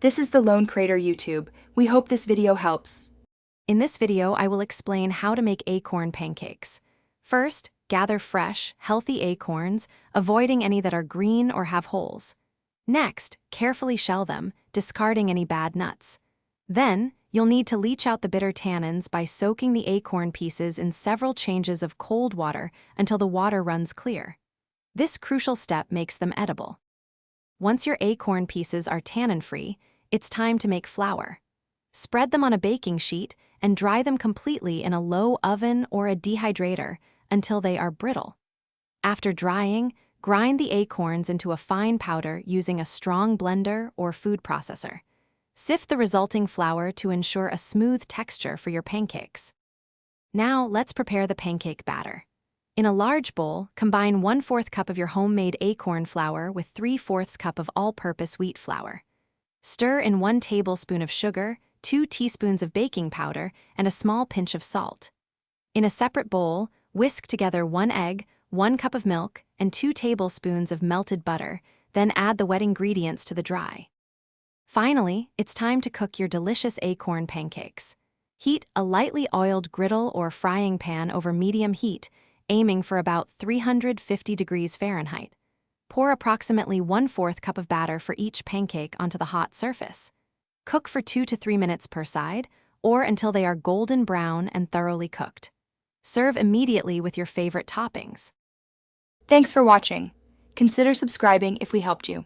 This is the Lone Crater YouTube. We hope this video helps. In this video, I will explain how to make acorn pancakes. First, gather fresh, healthy acorns, avoiding any that are green or have holes. Next, carefully shell them, discarding any bad nuts. Then, you'll need to leach out the bitter tannins by soaking the acorn pieces in several changes of cold water until the water runs clear. This crucial step makes them edible. Once your acorn pieces are tannin-free, it's time to make flour. Spread them on a baking sheet and dry them completely in a low oven or a dehydrator until they are brittle. After drying, grind the acorns into a fine powder using a strong blender or food processor. Sift the resulting flour to ensure a smooth texture for your pancakes. Now, let's prepare the pancake batter. In a large bowl, combine 1/4 cup of your homemade acorn flour with 3/4 cup of all-purpose wheat flour. Stir in 1 tablespoon of sugar, 2 teaspoons of baking powder, and a small pinch of salt. In a separate bowl, whisk together 1 egg, 1 cup of milk, and 2 tablespoons of melted butter, then add the wet ingredients to the dry. Finally, it's time to cook your delicious acorn pancakes. Heat a lightly oiled griddle or frying pan over medium heat, aiming for about 350 degrees Fahrenheit. Pour approximately 1/4 cup of batter for each pancake onto the hot surface. Cook for 2 to 3 minutes per side, or until they are golden brown and thoroughly cooked. Serve immediately with your favorite toppings. Thanks for watching. Consider subscribing if we helped you.